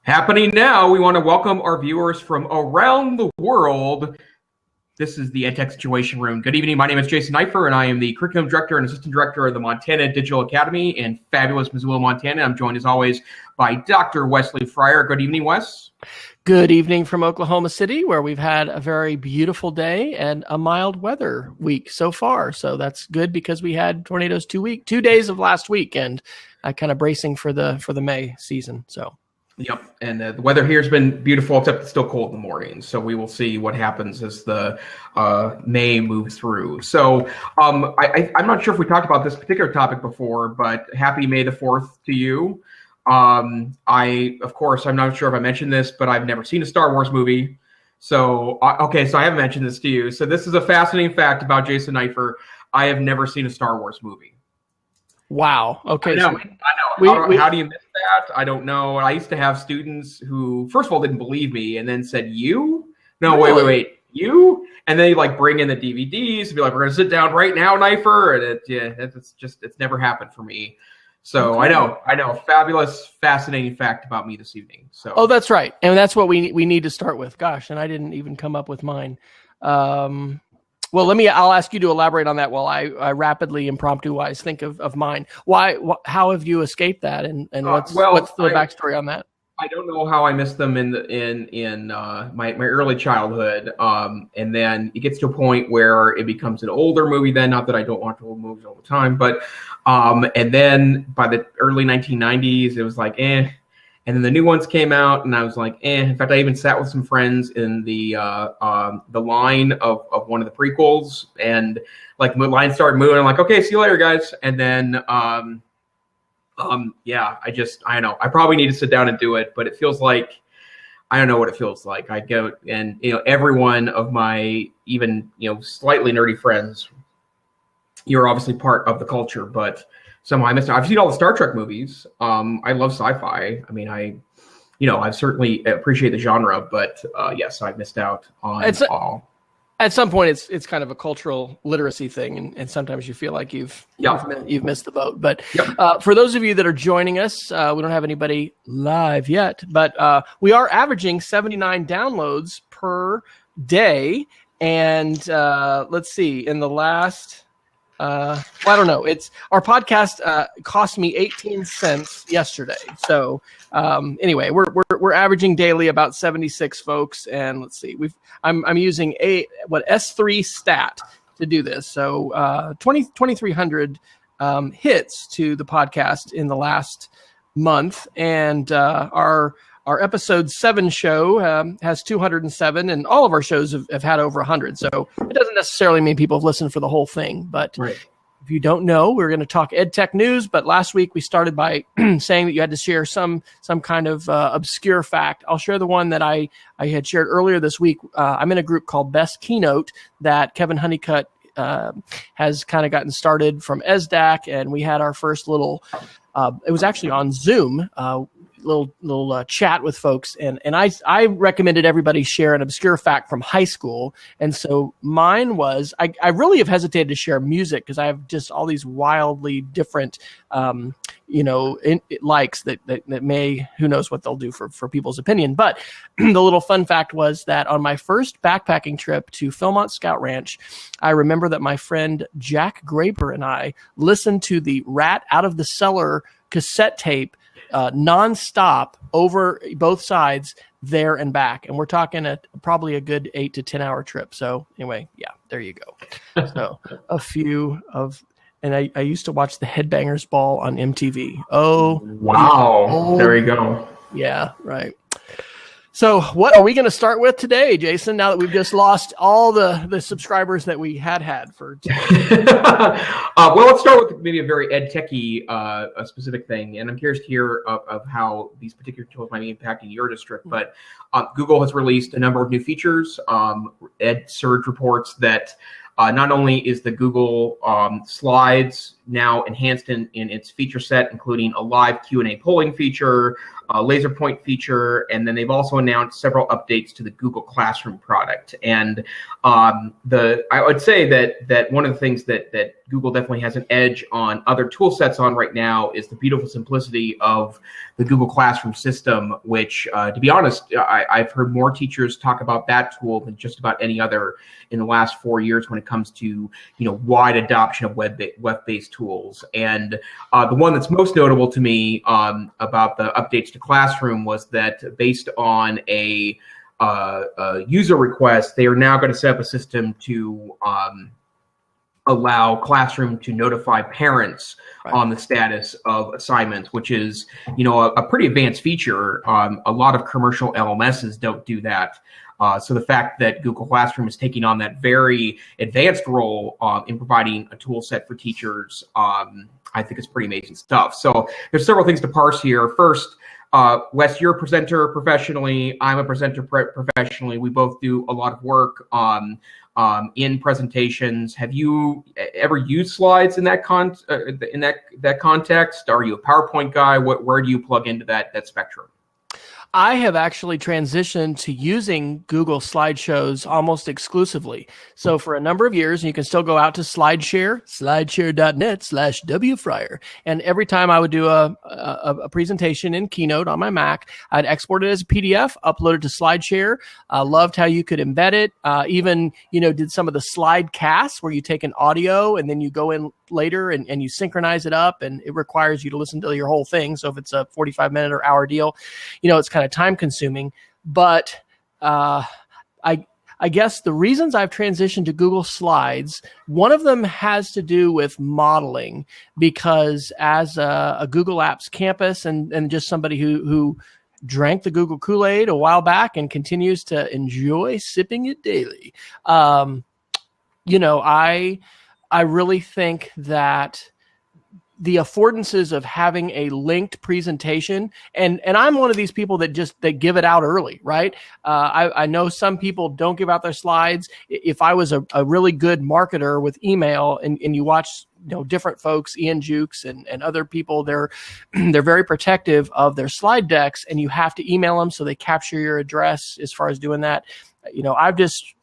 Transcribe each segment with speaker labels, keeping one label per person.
Speaker 1: Happening now, we want to welcome our viewers from around the world. This is the EdTech Situation Room. Good evening. My name is Jason Neiffer, and I am the Curriculum Director and Assistant Director of the Montana Digital Academy in fabulous Missoula, Montana. I'm joined, as always, by Dr. Wesley Fryer. Good evening, Wes.
Speaker 2: Good evening from Oklahoma City, where we've had a very beautiful day and a mild weather week so far. So that's good because we had tornadoes 2 days of last week, and I kind of bracing for the May season. So.
Speaker 1: Yep, and the weather here has been beautiful, except it's still cold in the morning. So we will see what happens as the May moves through. So I'm not sure if we talked about this particular topic before, but happy May the 4th to you. I'm not sure if I mentioned this, but I've never seen a Star Wars movie. So, so I haven't mentioned this to you. So this is a fascinating fact about Jason Neiffer. I have never seen a Star Wars movie.
Speaker 2: Wow. Okay.
Speaker 1: I know. How do you miss that? I don't know. I used to have students who, first of all, didn't believe me and then said, "You? No,
Speaker 2: really?
Speaker 1: wait. You?" And then they bring in the DVDs and be like, "We're going to sit down right now, Neiffer." And it's never happened for me. So okay. I know. Fabulous, fascinating fact about me this evening. So.
Speaker 2: Oh, that's right. And that's what we need to start with. Gosh, and I didn't even come up with mine. Well, I'll ask you to elaborate on that while I rapidly, impromptu-wise think of mine. How have you escaped that, and what's the backstory on that?
Speaker 1: I don't know how I missed them in my early childhood, and then it gets to a point where it becomes an older movie. Then, not that I don't watch old movies all the time, but and then by the early 1990s, it was like eh. And then the new ones came out, and I was like, eh. In fact, I even sat with some friends in the line of one of the prequels, and the line started moving. I'm like, okay, see you later, guys. And then, I don't know. I probably need to sit down and do it, but it feels like I don't know what it feels like. I go and every one of my even slightly nerdy friends, you're obviously part of the culture, but. Somehow I missed it. I've seen all the Star Trek movies. I love sci-fi. I mean, I certainly appreciate the genre, but yes, I missed out on all.
Speaker 2: At some point, it's kind of a cultural literacy thing, and sometimes you feel like you've missed the boat. But for those of you that are joining us, we don't have anybody live yet, but we are averaging 79 downloads per day, and let's see, in the last. I don't know. Our podcast cost me 18 cents yesterday. So anyway, we're averaging daily about 76 folks, and let's see. I'm using S3 stat to do this. So 2,300 hits to the podcast in the last month, and our episode 7 show has 207, and all of our shows have had over 100. So it doesn't necessarily mean people have listened for the whole thing. But
Speaker 1: right.
Speaker 2: If you don't know, we're going to talk EdTech news. But last week we started by saying that you had to share some kind of obscure fact. I'll share the one that I had shared earlier this week. I'm in a group called Best Keynote that Kevin Honeycutt has kind of gotten started from ESDAC, and we had our first little. It was actually on Zoom. Little chat with folks, and I recommended everybody share an obscure fact from high school, and so mine was I really have hesitated to share music because I have just all these wildly different likes that may, who knows what they'll do for people's opinion. But the little fun fact was that on my first backpacking trip to Philmont Scout Ranch, I remember that my friend Jack Graper and I listened to the Rat Out of the Cellar cassette tape nonstop over both sides there and back. And we're talking probably a good 8 to 10 hour trip. So anyway, yeah, there you go. So a few of, and I used to watch the Headbangers Ball on MTV. Oh,
Speaker 1: wow. There you go.
Speaker 2: Yeah, right. So what are we going to start with today, Jason, now that we've just lost all the subscribers that we had for
Speaker 1: well, let's start with maybe a very EdTech-y a specific thing. And I'm curious to hear of how these particular tools might be impacting your district. But Google has released a number of new features. EdSurge reports that not only is the Google Slides now enhanced in its feature set, including a live Q&A polling feature, a laser point feature, and then they've also announced several updates to the Google Classroom product. And I would say that one of the things that Google definitely has an edge on other tool sets on right now is the beautiful simplicity of the Google Classroom system, which, to be honest, I've heard more teachers talk about that tool than just about any other in the last 4 years when it comes to wide adoption of web-based tools. And the one that's most notable to me about the updates to Classroom was that based on a user request, they are now going to set up a system to allow Classroom to notify parents on the status of assignments, which is, a pretty advanced feature. A lot of commercial LMSs don't do that. So the fact that Google Classroom is taking on that very advanced role in providing a tool set for teachers, I think is pretty amazing stuff. So there's several things to parse here. First, Wes, you're a presenter professionally. I'm a presenter professionally. We both do a lot of work in presentations. Have you ever used slides in that context? Are you a PowerPoint guy? Where do you plug into that spectrum?
Speaker 2: I have actually transitioned to using Google Slideshows almost exclusively. So for a number of years, you can still go out to SlideShare, slideshare.net/wfryer. And every time I would do a presentation in Keynote on my Mac, I'd export it as a PDF, upload it to SlideShare. I loved how you could embed it. Even, did some of the slide casts where you take an audio and then you go in later and you synchronize it up, and it requires you to listen to your whole thing. So if it's a 45-minute or hour deal, it's kind of time consuming. But I guess the reasons I've transitioned to Google Slides, one of them has to do with modeling, because as a Google Apps campus and just somebody who drank the Google Kool-Aid a while back and continues to enjoy sipping it daily, I really think that the affordances of having a linked presentation, and I'm one of these people that give it out early, right? I know some people don't give out their slides. If I was a really good marketer with email, and you watch different folks, Ian Jukes and other people, they're very protective of their slide decks, and you have to email them so they capture your address as far as doing that. I've just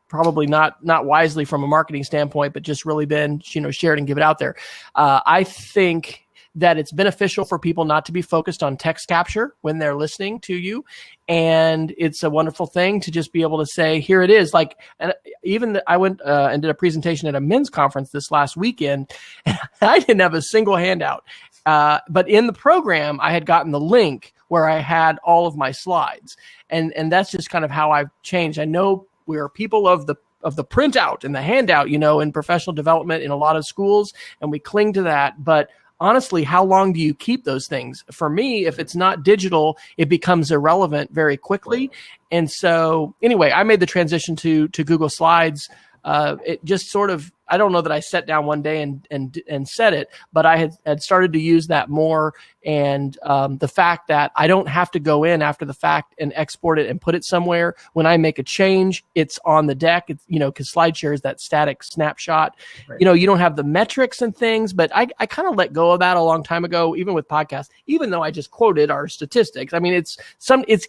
Speaker 2: probably not wisely from a marketing standpoint, but just really been, share it and give it out there. I think that it's beneficial for people not to be focused on text capture when they're listening to you. And it's a wonderful thing to just be able to say, here it is. Like, and even I went and did a presentation at a men's conference this last weekend, and I didn't have a single handout. But in the program, I had gotten the link where I had all of my slides. And that's just kind of how I've changed. I know we are people of the printout and the handout, in professional development in a lot of schools, and we cling to that. But honestly, how long do you keep those things? For me, if it's not digital, it becomes irrelevant very had. And so anyway, I made the transition to Google Slides. It just sort of, I don't know that I sat down one day and said it, but I had started to use that more. And the fact that I don't have to go in after the fact and export it and put it somewhere. When I make a change, it's on the deck. It's, because SlideShare is that static snapshot. Right. You don't have the metrics and things, but I kind of let go of that a long time ago, even with podcasts, even though I just quoted our statistics. I mean, it's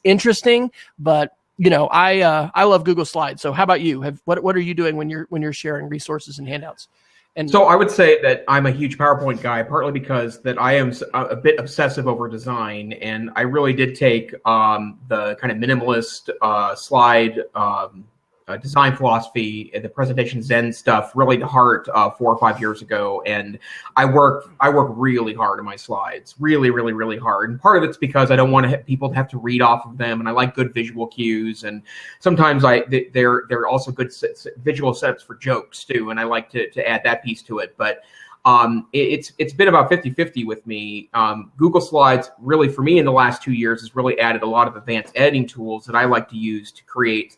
Speaker 2: interesting, but I love Google Slides. So how about you? What are you doing when you're sharing resources and handouts? And
Speaker 1: so I would say that I'm a huge PowerPoint guy, partly because that I am a bit obsessive over design, and I really did take the kind of minimalist slide design philosophy and the presentation Zen stuff really to heart 4 or 5 years ago. And I work really hard on my slides, really, really, really hard. And part of it's because I don't want people to have to read off of them, and I like good visual cues. And sometimes they're also good visual setups for jokes too, and I like to add that piece to it. But it's been about 50-50 with me. Google Slides really, for me, in the last 2 years, has really added a lot of advanced editing tools that I like to use to create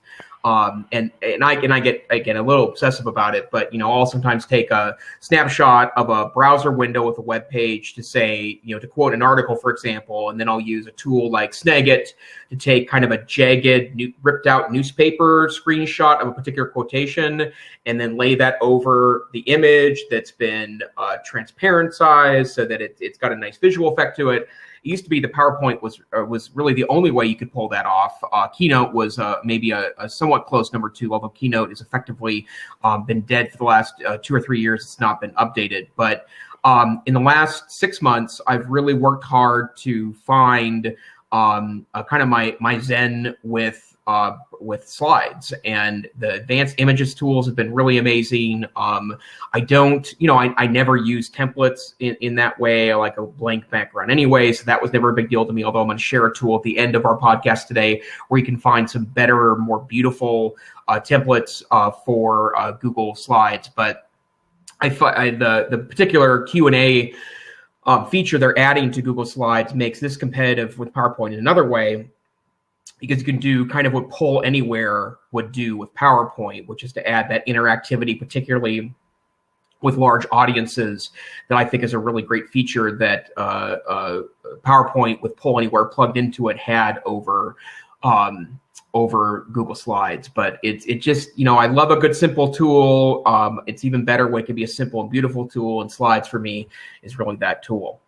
Speaker 1: And I get, again, a little obsessive about it, but, I'll sometimes take a snapshot of a browser window with a web page to say, to quote an article, for example, and then I'll use a tool like Snagit to take kind of a jagged, ripped out newspaper screenshot of a particular quotation, and then lay that over the image that's been transparent size so that it's got a nice visual effect to it. It used to be the PowerPoint was really the only way you could pull that off. Keynote was maybe a somewhat close number two, although Keynote has effectively been dead for the last 2 or 3 years. It's not been updated. But in the last 6 months, I've really worked hard to find kind of my zen with slides, and the advanced images tools have been really amazing. I don't, I never use templates in that way. I like a blank background anyway, so that was never a big deal to me, although I'm going to share a tool at the end of our podcast today where you can find some better, more beautiful templates for Google Slides. But the particular Q&A feature they're adding to Google Slides makes this competitive with PowerPoint in another way, because you can do kind of what Poll Anywhere would do with PowerPoint, which is to add that interactivity, particularly with large audiences, that I think is a really great feature that PowerPoint with Poll Anywhere plugged into it had over Google Slides. But it just, I love a good simple tool. It's even better when it can be a simple and beautiful tool, and Slides for me is really that tool.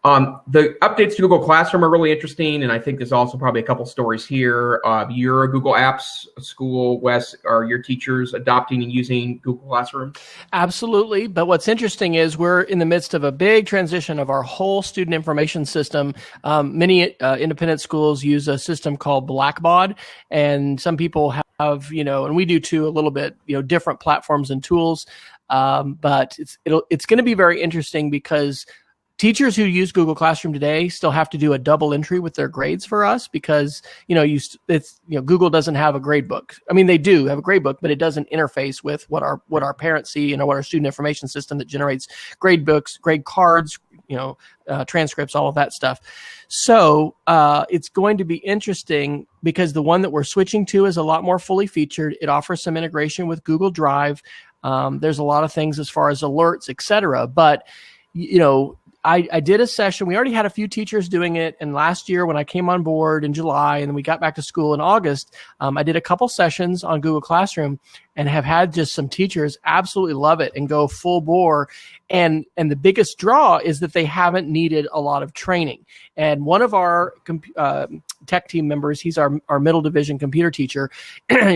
Speaker 1: The updates to Google Classroom are really interesting, and I think there's also probably a couple stories here. You're a Google Apps school, Wes. Are your teachers adopting and using Google Classroom?
Speaker 2: Absolutely. But what's interesting is we're in the midst of a big transition of our whole student information system. Many independent schools use a system called Blackbaud, and some people have, and we do too, a little bit, different platforms and tools. But it's going to be very interesting because teachers who use Google Classroom today still have to do a double entry with their grades for us, because Google doesn't have a grade book. I mean, they do have a grade book, but it doesn't interface with what our parents see, what our student information system that generates grade books, grade cards, transcripts, all of that stuff. So it's going to be interesting because the one that we're switching to is a lot more fully featured. It offers some integration with Google Drive. There's a lot of things as far as alerts, et cetera. But I did a session. We already had a few teachers doing it. And last year when I came on board in July and then we got back to school in August, I did a couple sessions on Google Classroom and have had just some teachers absolutely love it and go full bore. And the biggest draw is that they haven't needed a lot of training. And one of our tech team members, he's our middle division computer teacher,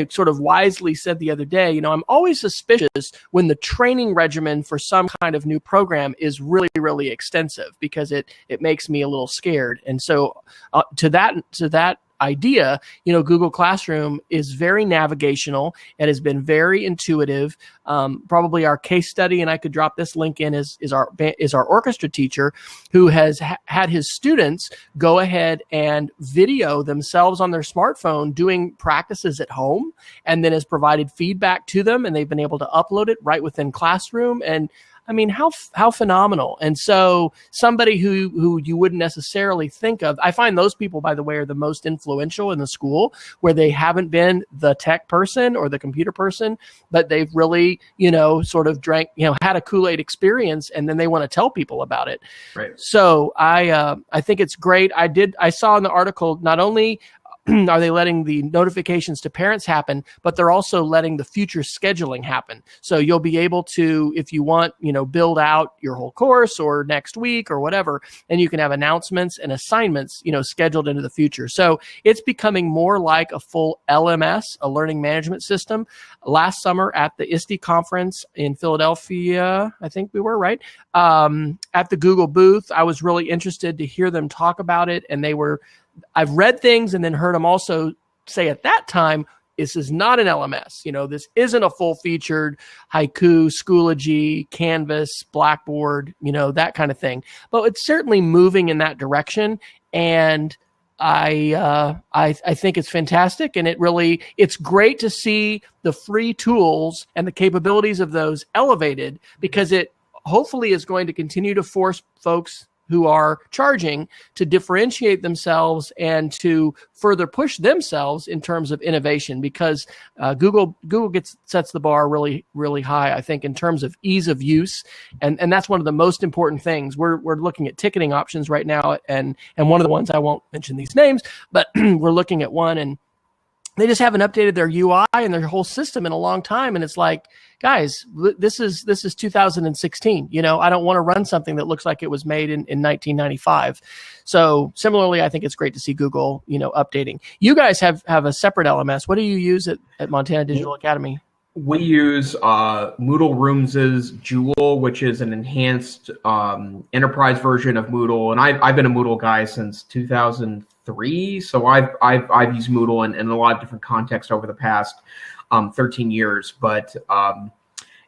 Speaker 2: sort of wisely said the other day, I'm always suspicious when the training regimen for some kind of new program is really, really extensive, because it makes me a little scared. And so to that idea, Google Classroom is very navigational. It has been very intuitive. Probably our case study, and I could drop this link in, is our orchestra teacher who has had his students go ahead and video themselves on their smartphone doing practices at home, and then has provided feedback to them, and they've been able to upload it right within Classroom. And I mean, how phenomenal. And so somebody who you wouldn't necessarily think of, I find those people, by the way, are the most influential in the school, where they haven't been the tech person or the computer person, but they've really, sort of had a Kool-Aid experience, and then they want to tell people about it.
Speaker 1: Right.
Speaker 2: So I think it's great. I saw in the article, not only are they letting the notifications to parents happen, but they're also letting the future scheduling happen. So you'll be able to, if you want, build out your whole course or next week or whatever, and you can have announcements and assignments, scheduled into the future. So it's becoming more like a full LMS, a learning management system. Last summer at the ISTE conference in Philadelphia, I think we were, right? At the Google booth, I was really interested to hear them talk about it, and I've read things and then heard them also say at that time, this is not an LMS. This isn't a full-featured Haiku, Schoology, Canvas, Blackboard, that kind of thing. But it's certainly moving in that direction, and I think it's fantastic, and it's great to see the free tools and the capabilities of those elevated, because it hopefully is going to continue to force folks who are charging to differentiate themselves and to further push themselves in terms of innovation, because Google sets the bar really, really high, I think, in terms of ease of use. And that's one of the most important things. We're looking at ticketing options right now. And one of the ones, I won't mention these names, but we're looking at one, and they just haven't updated their UI and their whole system in a long time. And it's like, guys, this is 2016. I don't want to run something that looks like it was made in 1995. So similarly, I think it's great to see Google, updating. You guys have a separate LMS. What do you use at Montana Digital Academy?
Speaker 1: We use Moodle Rooms' Joule, which is an enhanced enterprise version of Moodle. And I've been a Moodle guy since 2003, so I've used Moodle in a lot of different contexts over the past 13 years. But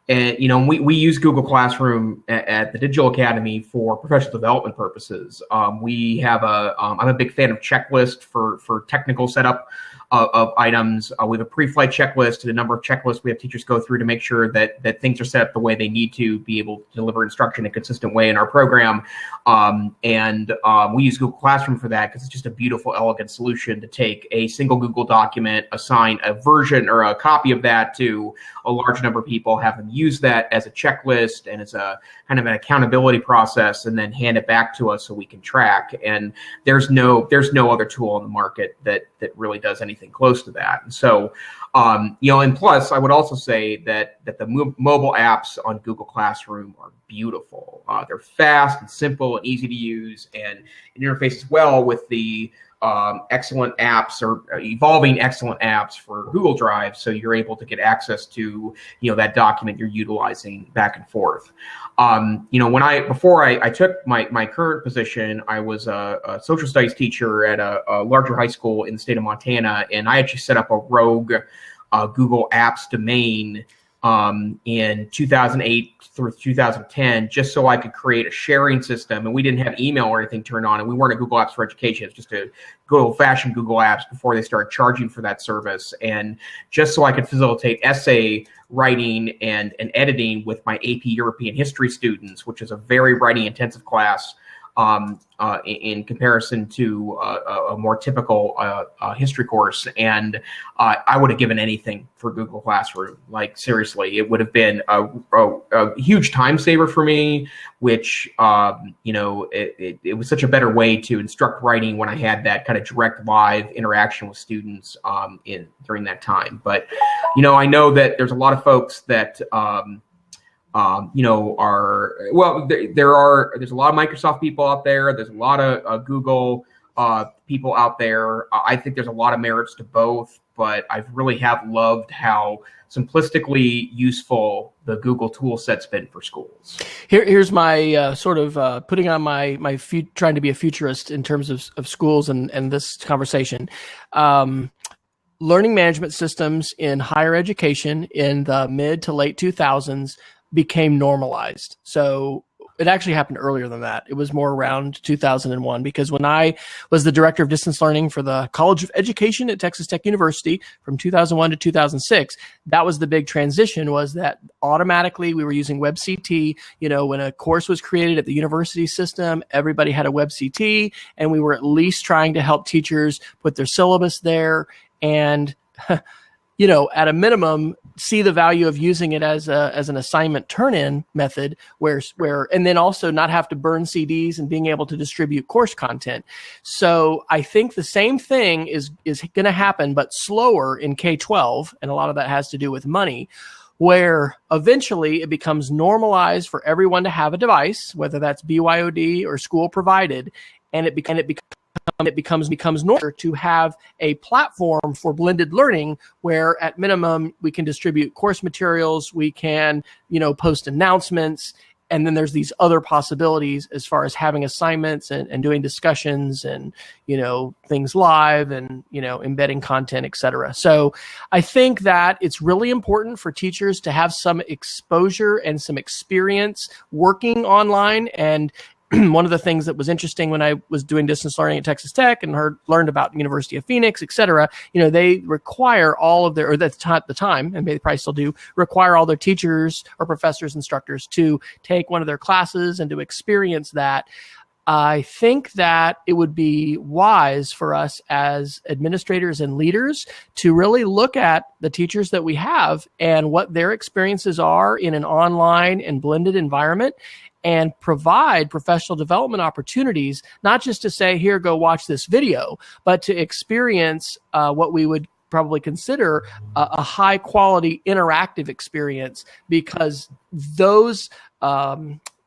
Speaker 1: we use Google Classroom at the Digital Academy for professional development purposes. We have I'm a big fan of checklist for technical setup of items. We have a pre-flight checklist and a number of checklists we have teachers go through to make sure that things are set up the way they need to be able to deliver instruction in a consistent way in our program. We use Google Classroom for that because it's just a beautiful, elegant solution to take a single Google document, assign a version or a copy of that to a large number of people, have them use that as a checklist and as a kind of an accountability process, and then hand it back to us so we can track. And there's no other tool on the market that really does anything close to that. And so, and plus, I would also say that the mobile apps on Google Classroom are beautiful. They're fast and simple and easy to use, and it interfaces well with the excellent apps or evolving excellent apps for Google Drive, so you're able to get access to that document you're utilizing back and forth. Before I took my current position, I was a social studies teacher at a larger high school in the state of Montana, and I actually set up a rogue Google Apps domain in 2008 through 2010, just so I could create a sharing system. And we didn't have email or anything turned on, and we weren't a Google Apps for Education. It's just a good old-fashioned Google Apps before they started charging for that service. And just so I could facilitate essay writing and editing with my AP European History students, which is a very writing-intensive class in comparison to a more typical history course. And I would have given anything for Google Classroom. Like, seriously, it would have been a huge time saver for me, which, it was such a better way to instruct writing when I had that kind of direct live interaction with students during that time. But, I know that there's a lot of folks that there's a lot of Microsoft people out there. There's a lot of Google people out there. I think there's a lot of merits to both, but I really have loved how simplistically useful the Google tool set's been for schools.
Speaker 2: Here's my putting on my trying to be a futurist in terms of schools and this conversation. Learning management systems in higher education in the mid to late 2000s became normalized. So it actually happened earlier than that. It was more around 2001, because when I was the director of distance learning for the College of Education at Texas Tech University from 2001 to 2006, that was the big transition, was that automatically we were using WebCT. When a course was created at the university system, everybody had a WebCT, and we were at least trying to help teachers put their syllabus there and at a minimum, see the value of using it as an assignment turn-in method, where and then also not have to burn CDs and being able to distribute course content. So I think the same thing is going to happen, but slower in K-12, and a lot of that has to do with money, where eventually it becomes normalized for everyone to have a device, whether that's BYOD or school provided, and it becomes normal to have a platform for blended learning where at minimum we can distribute course materials, we can, post announcements, and then there's these other possibilities as far as having assignments and doing discussions and, things live and, embedding content, et cetera. So I think that it's really important for teachers to have some exposure and some experience working online. And one of the things that was interesting when I was doing distance learning at Texas Tech and learned about University of Phoenix, et cetera, they require all of their, or at the time, and they probably still do, require all their teachers or professors, instructors to take one of their classes and to experience that. I think that it would be wise for us as administrators and leaders to really look at the teachers that we have and what their experiences are in an online and blended environment, and provide professional development opportunities, not just to say, here, go watch this video, but to experience what we would probably consider a high quality interactive experience, because those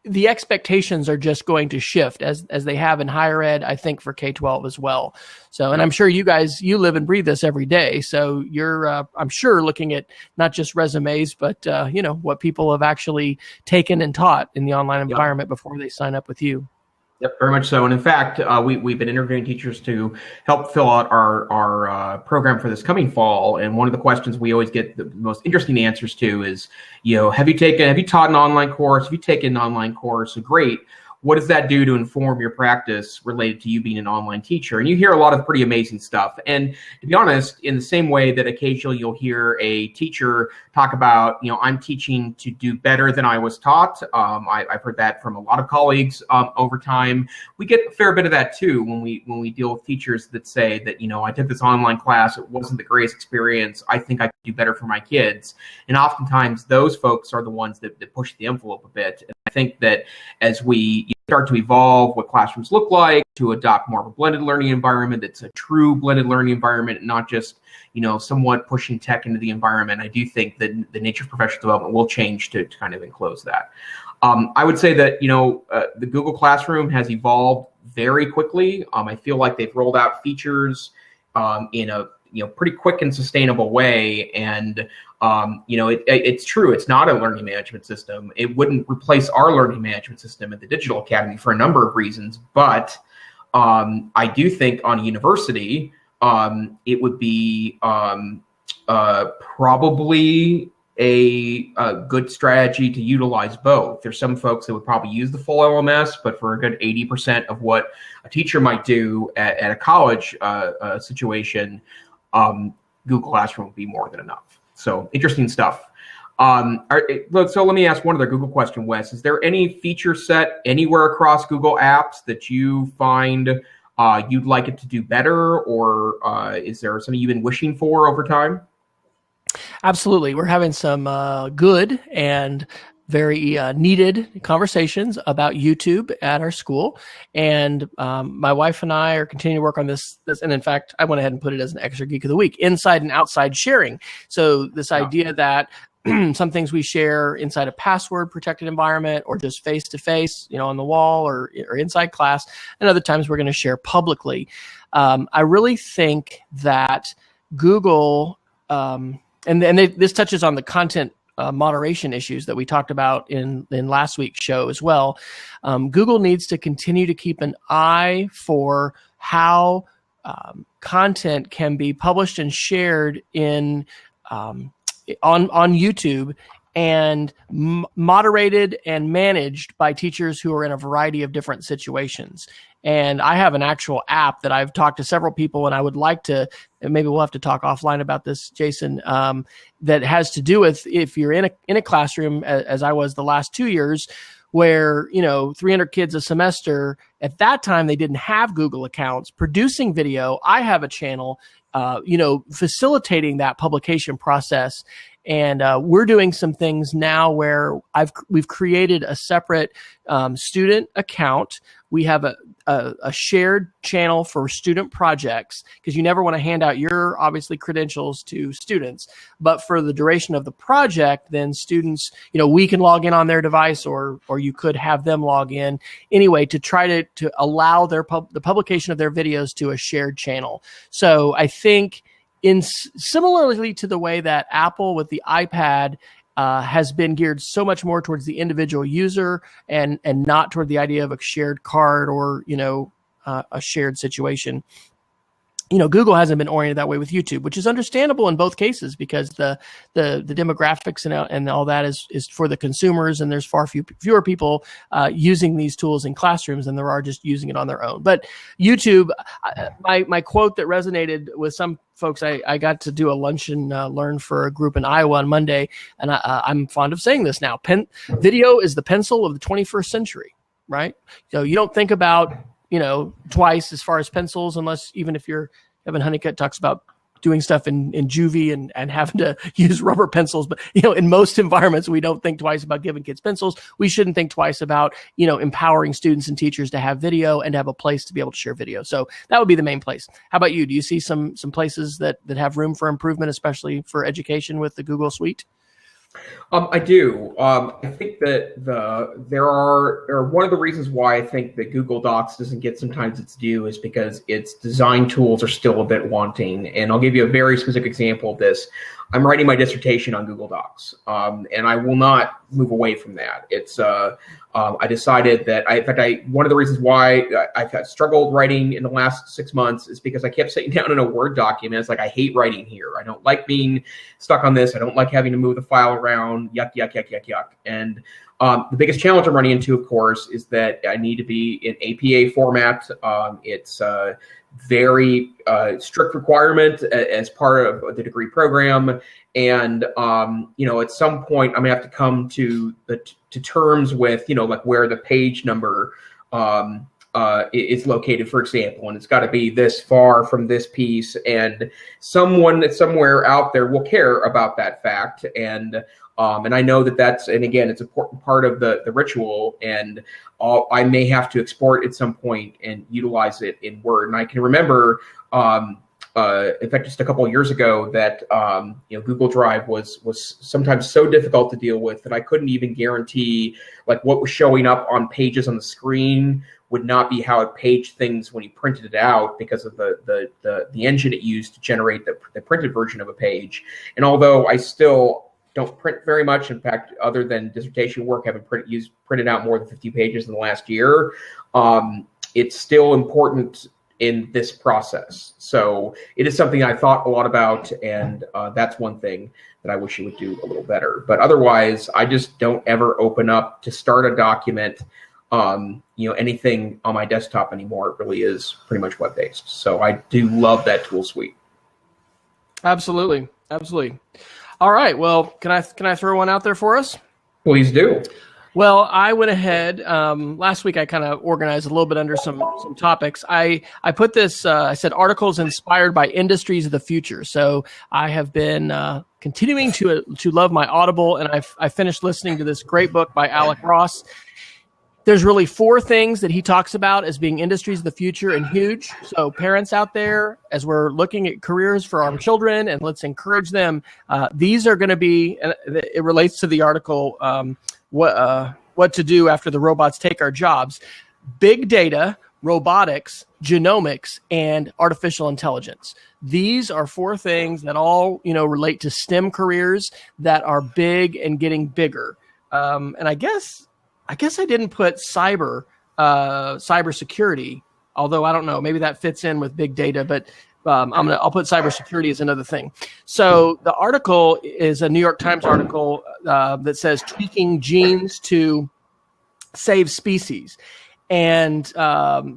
Speaker 2: the expectations are just going to shift as they have in higher ed, I think, for K-12 as well. So, and I'm sure you guys, you live and breathe this every day. So you're, I'm sure, looking at not just resumes, but, what people have actually taken and taught in the online environment before they sign up with you.
Speaker 1: Yep, very much so. And in fact, we've been interviewing teachers to help fill out our program for this coming fall. And one of the questions we always get the most interesting answers to is, have you taught an online course? Have you taken an online course? Great. What does that do to inform your practice related to you being an online teacher? And you hear a lot of pretty amazing stuff. And to be honest, in the same way that occasionally you'll hear a teacher talk about, I'm teaching to do better than I was taught. I've heard that from a lot of colleagues over time. We get a fair bit of that too when we deal with teachers that say that, I took this online class, it wasn't the greatest experience. I think I could do better for my kids. And oftentimes those folks are the ones that push the envelope a bit. And I think that as we start to evolve what classrooms look like, to adopt more of a blended learning environment that's a true blended learning environment, not just, somewhat pushing tech into the environment, I do think that the nature of professional development will change to kind of enclose that. I would say that, the Google Classroom has evolved very quickly. I feel like they've rolled out features in a pretty quick and sustainable way. And it's true, it's not a learning management system. It wouldn't replace our learning management system at the Digital Academy for a number of reasons. But I do think on a university, it would be probably a good strategy to utilize both. There's some folks that would probably use the full LMS, but for a good 80% of what a teacher might do at a college situation, Google Classroom would be more than enough. So interesting stuff. So let me ask one other Google question, Wes. Is there any feature set anywhere across Google Apps that you find you'd like it to do better, or is there something you've been wishing for over time?
Speaker 2: Absolutely. We're having some good and very needed conversations about YouTube at our school. And my wife and I are continuing to work on this. And in fact, I went ahead and put it as an extra geek of the week, inside and outside sharing. So this idea that some things we share inside a password protected environment, or just face to face, on the wall or inside class. And other times we're going to share publicly. I really think that Google, this touches on the content moderation issues that we talked about in last week's show as well. Google needs to continue to keep an eye for how content can be published and shared on YouTube, and moderated and managed by teachers who are in a variety of different situations. And I have an actual app that I've talked to several people, and I would like to, and maybe we'll have to talk offline about this, Jason, that has to do with if you're in a classroom, as I was the last 2 years, where, 300 kids a semester, at that time, they didn't have Google accounts, producing video. I have a channel, facilitating that publication process. And we're doing some things now where we've created a separate student account. We have a shared channel for student projects, because you never want to hand out your, obviously, credentials to students. But for the duration of the project, then students, we can log in on their device, or you could have them log in anyway, to try to allow the publication of their videos to a shared channel. So I think, similarly to the way that Apple with the iPad has been geared so much more towards the individual user and not toward the idea of a shared card or, a shared situation. Google hasn't been oriented that way with YouTube, which is understandable in both cases, because the demographics and all that is for the consumers, and there's far fewer people using these tools in classrooms than there are just using it on their own. But YouTube, my quote that resonated with some folks, I got to do a lunch and learn for a group in Iowa on Monday, and I'm fond of saying this now: video is the pencil of the 21st century. right? So you don't think about, twice as far as pencils, unless even if Evan Honeycutt talks about doing stuff in juvie and having to use rubber pencils. But, in most environments, we don't think twice about giving kids pencils. We shouldn't think twice about, empowering students and teachers to have video and to have a place to be able to share video. So that would be the main place. How about you? Do you see some places that have room for improvement, especially for education with the Google Suite?
Speaker 1: I do. I think that there are one of the reasons why I think that Google Docs doesn't get sometimes its due is because its design tools are still a bit wanting. And I'll give you a very specific example of this. I'm writing my dissertation on Google Docs, and I will not move away from that. It's I decided that one of the reasons why I've struggled writing in the last 6 months is because I kept sitting down in a Word document. It's like, I hate writing here. I don't like being stuck on this. I don't like having to move the file around. Yuck, yuck, yuck, yuck, yuck. And the biggest challenge I'm running into, of course, is that I need to be in APA format. It's very strict requirement as part of the degree program. And, at some point, I'm going to have to come to terms with, like where the page number is located, for example, and it's got to be this far from this piece. And someone somewhere out there will care about that fact. And I know and again, it's an important part of the ritual, and I may have to export at some point and utilize it in Word. And I can remember, in fact, just a couple of years ago that, Google Drive was sometimes so difficult to deal with that I couldn't even guarantee like what was showing up on pages on the screen would not be how it paged things when you printed it out, because of the engine it used to generate the printed version of a page. And although I still don't print very much, in fact, other than dissertation work, I haven't printed out more than 50 pages in the last year, it's still important in this process. So it is something I thought a lot about, and that's one thing that I wish it would do a little better. But otherwise, I just don't ever open up to start a document, anything on my desktop anymore. It really is pretty much web-based. So I do love that tool suite.
Speaker 2: Absolutely. Absolutely. All right. Well, can I throw one out there for us?
Speaker 1: Please do.
Speaker 2: Well, I went ahead. Last week, I kind of organized a little bit under some topics. I put this. I said articles inspired by industries of the future. So I have been continuing to love my Audible, and I finished listening to this great book by Alec Ross. There's really 4 things that he talks about as being industries of the future and huge. So parents out there, as we're looking at careers for our children, and let's encourage them, these are going to be, it relates to the article, what to do after the robots take our jobs: big data, robotics, genomics, and artificial intelligence. These are 4 things that all, relate to STEM careers that are big and getting bigger. And I guess I didn't put cybersecurity, although I don't know, maybe that fits in with big data, but I'll put cybersecurity as another thing. So the article is a New York Times article that says tweaking genes to save species. And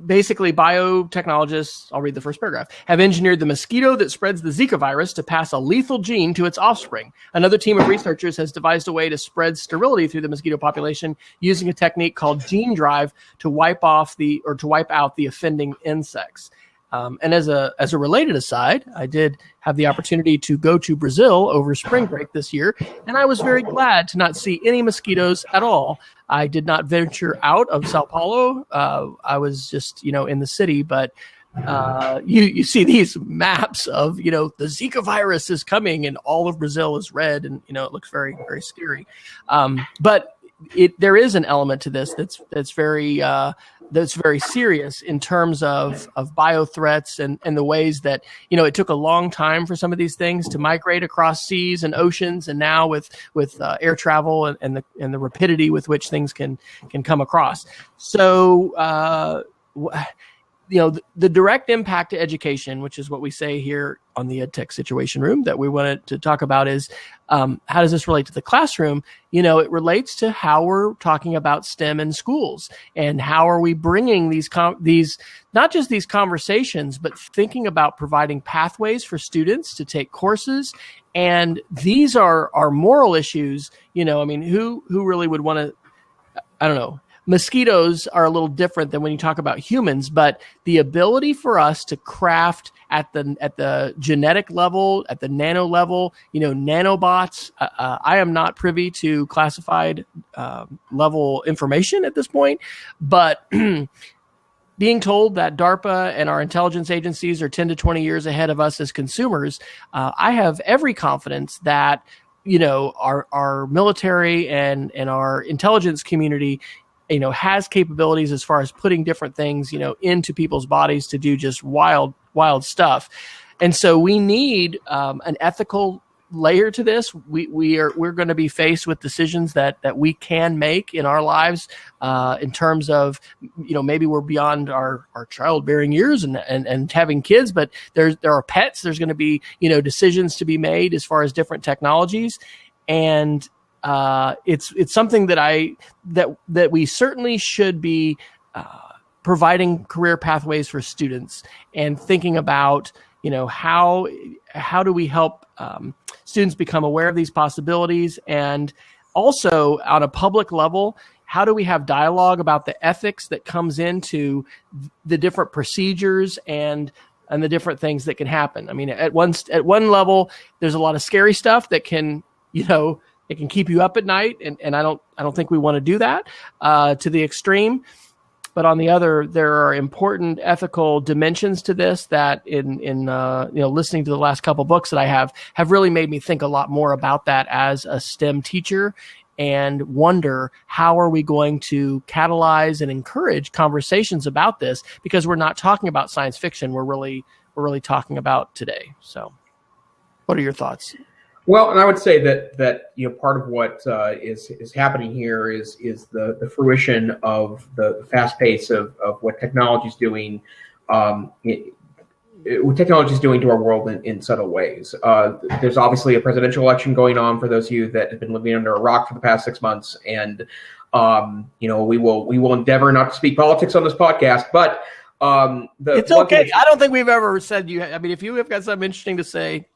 Speaker 2: basically, biotechnologists, I'll read the first paragraph, have engineered the mosquito that spreads the Zika virus to pass a lethal gene to its offspring. Another team of researchers has devised a way to spread sterility through the mosquito population using a technique called gene drive to wipe out the offending insects. And as a related aside, I did have the opportunity to go to Brazil over spring break this year, and I was very glad to not see any mosquitoes at all. I did not venture out of Sao Paulo. I was just, in the city, but you see these maps of, the Zika virus is coming and all of Brazil is red, and, it looks very, very scary. But there is an element to this that's very serious in terms of bio threats and the ways that, it took a long time for some of these things to migrate across seas and oceans. And now with air travel and the rapidity with which things can come across. So, the direct impact to education, which is what we say here on the EdTech Situation Room that we wanted to talk about, is how does this relate to the classroom? It relates to how we're talking about STEM in schools, and how are we bringing these not just these conversations, but thinking about providing pathways for students to take courses. And these are moral issues. Who really would want to, I don't know. mosquitoes are a little different than when you talk about humans, but the ability for us to craft at the genetic level, at the nano level, nanobots. I am not privy to classified level information at this point, but being told that DARPA and our intelligence agencies are 10 to 20 years ahead of us as consumers, I have every confidence that our military and our intelligence community has capabilities as far as putting different things, into people's bodies to do just wild stuff. And so we need an ethical layer to this. We're going to be faced with decisions that we can make in our lives in terms of, maybe we're beyond our childbearing years and having kids, but there are pets. There's going to be, decisions to be made as far as different technologies. And it's something that we certainly should be providing career pathways for students and thinking about, how do we help students become aware of these possibilities, and also on a public level, how do we have dialogue about the ethics that comes into the different procedures and the different things that can happen. I mean, at one level, there's a lot of scary stuff that can, it can keep you up at night, and I don't think we want to do that to the extreme. But on the other, there are important ethical dimensions to this that in listening to the last couple books that I have really made me think a lot more about that as a STEM teacher, and wonder how are we going to catalyze and encourage conversations about this, because we're not talking about science fiction. We're really talking about today. So what are your thoughts?
Speaker 1: Well, and I would say that part of what is happening here is the fruition of the fast pace of what technology is doing. What technology is doing to our world in subtle ways. There's obviously a presidential election going on for those of you that have been living under a rock for the past 6 months, and we will endeavor not to speak politics on this podcast, but
Speaker 2: it's okay. I don't think we've ever said you. I mean, if you have got something interesting to say.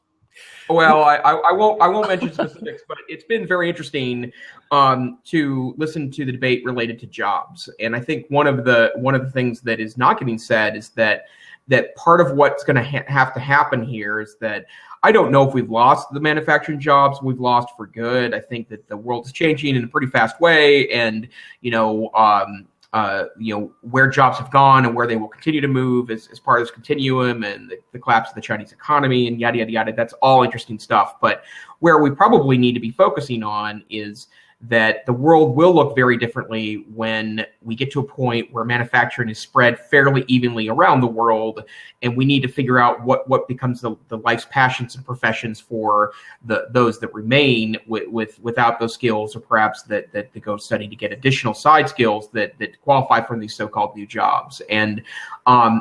Speaker 1: Well, I won't mention specifics, but it's been very interesting to listen to the debate related to jobs. And I think one of the things that is not getting said is that part of what's going to have to happen here is that I don't know if we've lost the manufacturing jobs. We've lost for good. I think that the world is changing in a pretty fast way, and where jobs have gone and where they will continue to move as part of this continuum, and the collapse of the Chinese economy and yada, yada, yada. That's all interesting stuff. But where we probably need to be focusing on is that the world will look very differently when we get to a point where manufacturing is spread fairly evenly around the world, and we need to figure out what becomes the life's passions and professions for those that remain without those skills, or perhaps that they go study to get additional side skills that qualify for these so-called new jobs. And I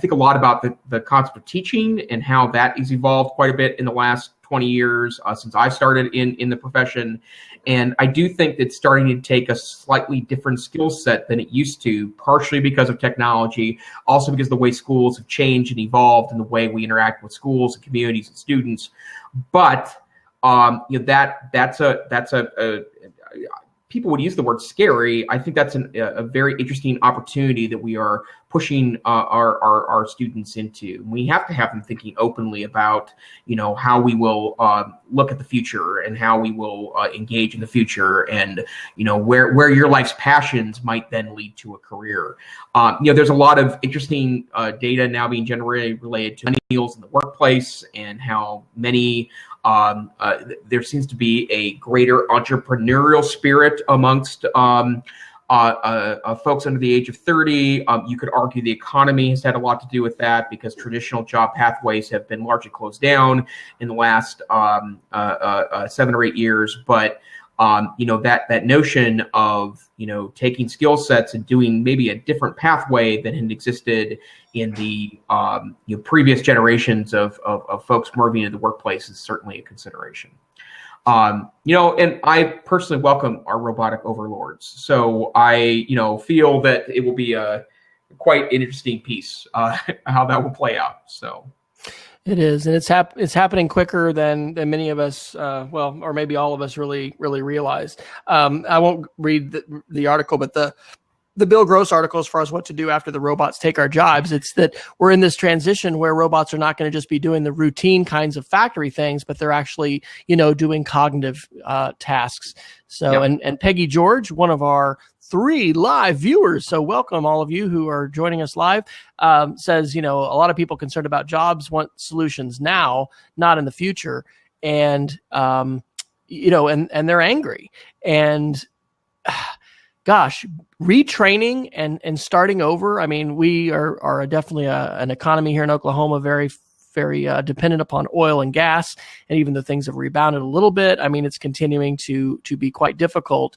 Speaker 1: think a lot about the concept of teaching and how that has evolved quite a bit in the last 20 years since I started in the profession. And I do think that it's starting to take a slightly different skill set than it used to, partially because of technology, also because of the way schools have changed and evolved and the way we interact with schools and communities and students. But that's a people would use the word scary. I think that's a very interesting opportunity that we are pushing our students into. We have to have them thinking openly about, how we will look at the future and how we will engage in the future, and, where your life's passions might then lead to a career. There's a lot of interesting data now being generated related to millennials in the workplace, and how many there seems to be a greater entrepreneurial spirit amongst folks under the age of 30. You could argue the economy has had a lot to do with that, because traditional job pathways have been largely closed down in the last 7 or 8 years. But that notion of taking skill sets and doing maybe a different pathway than had existed in the previous generations of folks moving into the workplace is certainly a consideration. And I personally welcome our robotic overlords. So I feel that it will be quite an interesting piece how that will play out. So.
Speaker 2: It is, and it's happening quicker than many of us, or maybe all of us really realize. I won't read the article, but the Bill Gross article, as far as what to do after the robots take our jobs, it's that we're in this transition where robots are not going to just be doing the routine kinds of factory things, but they're actually, doing cognitive tasks. So, yep. and Peggy George, one of our 3 live viewers, so welcome all of you who are joining us live, says, a lot of people concerned about jobs want solutions now, not in the future. And, and they're angry. And gosh, retraining and starting over. I mean, we are definitely an economy here in Oklahoma, very dependent upon oil and gas. And even though things have rebounded a little bit, I mean, it's continuing to be quite difficult.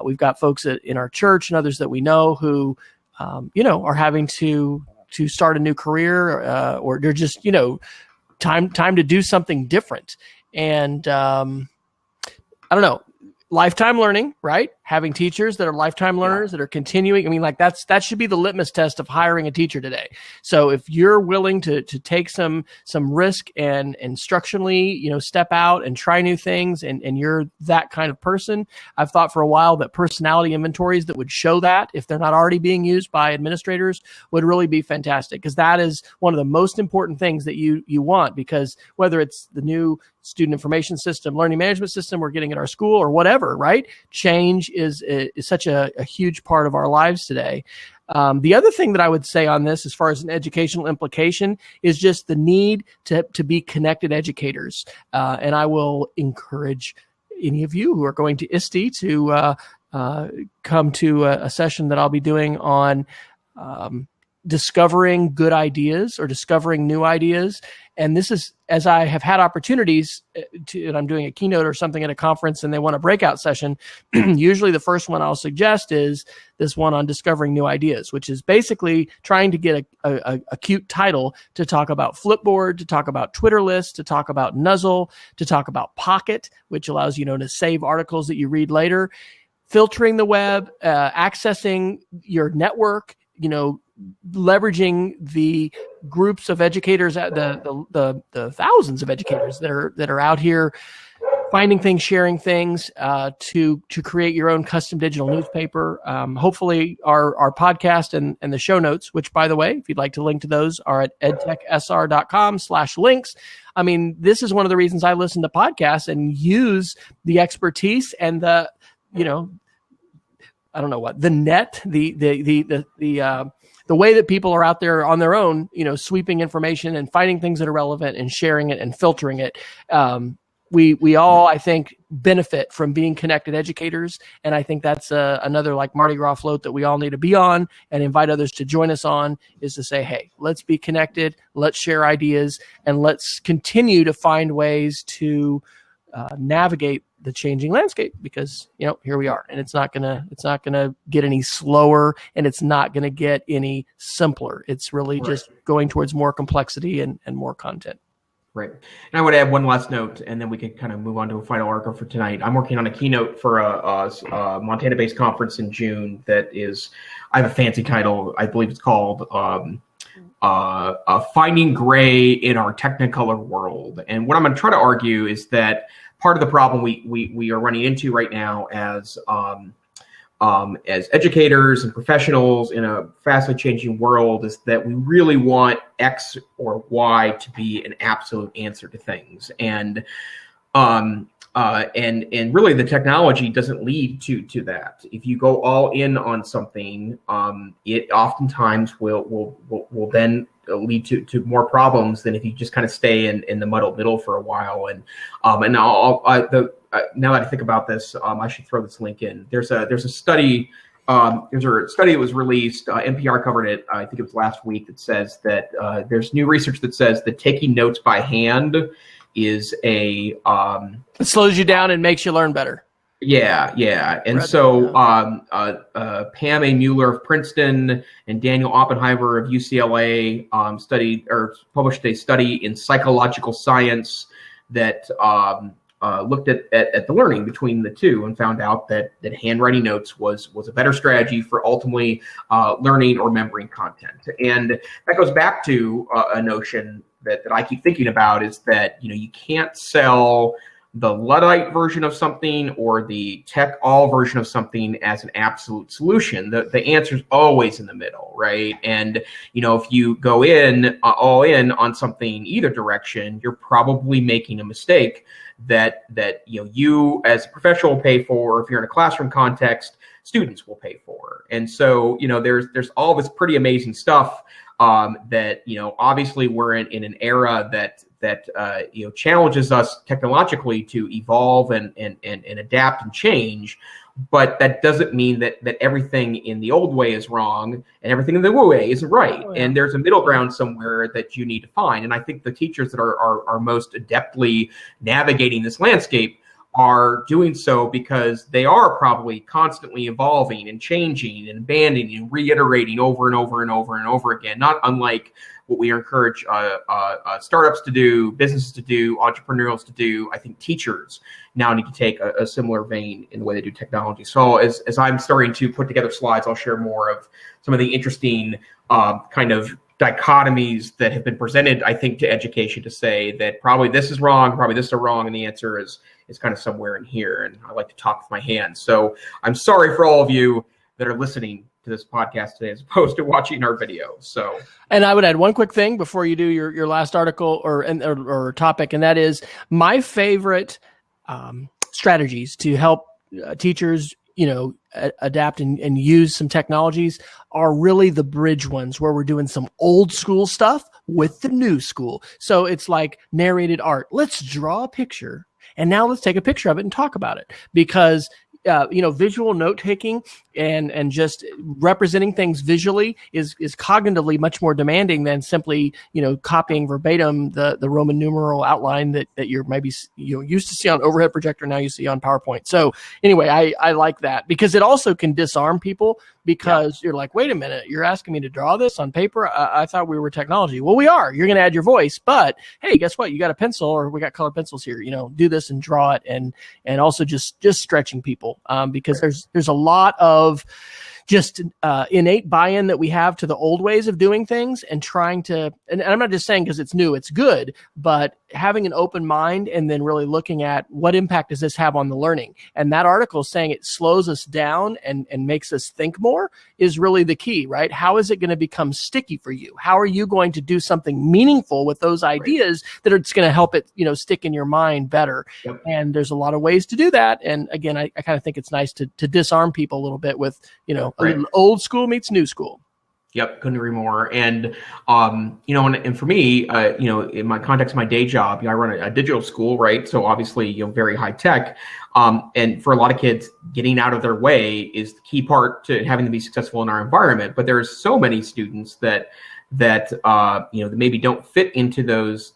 Speaker 2: We've got folks in our church and others that we know who, are having to start a new career, or they're just, time to do something different. And I don't know. Lifetime learning, right? Having teachers that are lifetime learners that are continuing. I mean, like that should be the litmus test of hiring a teacher today. So if you're willing to take some risk and instructionally, step out and try new things, and you're that kind of person, I've thought for a while that personality inventories that would show that, if they're not already being used by administrators, would really be fantastic, because that is one of the most important things that you want, because whether it's the new student information system, learning management system we're getting at our school, or whatever, right? Change is such a huge part of our lives today. The other thing that I would say on this, as far as an educational implication, is just the need to be connected educators. And I will encourage any of you who are going to ISTE to come to a session that I'll be doing on discovering good ideas or discovering new ideas. And this is, as I have had opportunities and I'm doing a keynote or something at a conference and they want a breakout session, usually the first one I'll suggest is this one on discovering new ideas, which is basically trying to get a cute title to talk about Flipboard, to talk about Twitter lists, to talk about Nuzzle, to talk about Pocket, which allows you to save articles that you read later, filtering the web, accessing your network, leveraging the groups of educators, the thousands of educators that are out here finding things, sharing things, to create your own custom digital newspaper. Hopefully our podcast and the show notes, which, by the way, if you'd like to link to those, are at edtechsr.com/links. I mean, this is one of the reasons I listen to podcasts and use the expertise and the, I don't know what, the net, the way that people are out there on their own, sweeping information and finding things that are relevant and sharing it and filtering it. We all, I think, benefit from being connected educators. And I think that's another like Mardi Gras float that we all need to be on and invite others to join us on, is to say, hey, let's be connected, let's share ideas, and let's continue to find ways to navigate the changing landscape, because here we are, and it's not gonna get any slower, and it's not gonna get any simpler. It's really just going towards more complexity and more content.
Speaker 1: Right. And I would add one last note, and then we can kind of move on to a final article for tonight. I'm working on a keynote for a Montana-based conference in June that is, I have a fancy title. I believe it's called Finding Gray in Our Technicolor World. And what I'm going to try to argue is that part of the problem we are running into right now as educators and professionals in a fastly changing world is that we really want X or Y to be an absolute answer to things, and really the technology doesn't lead to that. If you go all in on something, it oftentimes will then lead to more problems than if you just kind of stay in the muddled middle for a while. And now that I think about this, I should throw this link in. There's a study. There's a study that was released. NPR covered it. I think it was last week. That says that there's new research that says that taking notes by hand is it
Speaker 2: slows you down and makes you learn better.
Speaker 1: Yeah. And so Pam A. Mueller of Princeton and Daniel Oppenheimer of UCLA published a study in Psychological Science that looked at the learning between the two, and found out that handwriting notes was a better strategy for ultimately learning or remembering content. And that goes back to a notion that I keep thinking about is that, you can't sell the Luddite version of something or the tech all version of something as an absolute solution. The answer is always in the middle, right? And, if you go in all in on something either direction, you're probably making a mistake that you as a professional will pay for, or if you're in a classroom context, students will pay for. And so, there's all this pretty amazing stuff that, obviously we're in an era that challenges us technologically to evolve and adapt and change. But that doesn't mean that everything in the old way is wrong and everything in the new way isn't right. Oh, yeah. And there's a middle ground somewhere that you need to find. And I think the teachers that are most adeptly navigating this landscape are doing so because they are probably constantly evolving and changing and abandoning and reiterating over and over and over and over again, not unlike what we encourage startups to do, businesses to do, entrepreneurs to do. I think teachers now need to take a similar vein in the way they do technology. So as I'm starting to put together slides, I'll share more of some of the interesting kind of dichotomies that have been presented, I think, to education to say that probably this is wrong, probably this is wrong, and the answer is kind of somewhere in here. And I like to talk with my hands. So I'm sorry for all of you that are listening to this podcast today as opposed to watching our video. So,
Speaker 2: and I would add one quick thing before you do your last article or topic, and that is my favorite strategies to help teachers adapt and use some technologies are really the bridge ones where we're doing some old school stuff with the new school. So it's like narrated art. Let's draw a picture and now let's take a picture of it and talk about it, because visual note taking and just representing things visually is cognitively much more demanding than simply, copying verbatim the Roman numeral outline that you're maybe, used to see on overhead projector. Now you see on PowerPoint. So anyway, I like that because it also can disarm people because you're like, wait a minute, you're asking me to draw this on paper? I thought we were technology. Well, we are. You're going to add your voice, but hey, guess what? You got a pencil, or we got colored pencils here, do this and draw it. And also just stretching people because there's a lot of just innate buy-in that we have to the old ways of doing things and trying to, and I'm not just saying because it's new, it's good, but having an open mind and then really looking at what impact does this have on the learning. And that article is saying it slows us down and makes us think more is really the key, right? How is it going to become sticky for you? How are you going to do something meaningful with those ideas that are just going to help it, stick in your mind better? Yep. And there's a lot of ways to do that. And again, I kind of think it's nice to disarm people a little bit with, a little old school meets new school.
Speaker 1: Yep, couldn't agree more. And and for me, in my context of my day job, I run a digital school, right? So obviously, very high tech. And for a lot of kids, getting out of their way is the key part to having them be successful in our environment. But there's so many students that maybe don't fit into those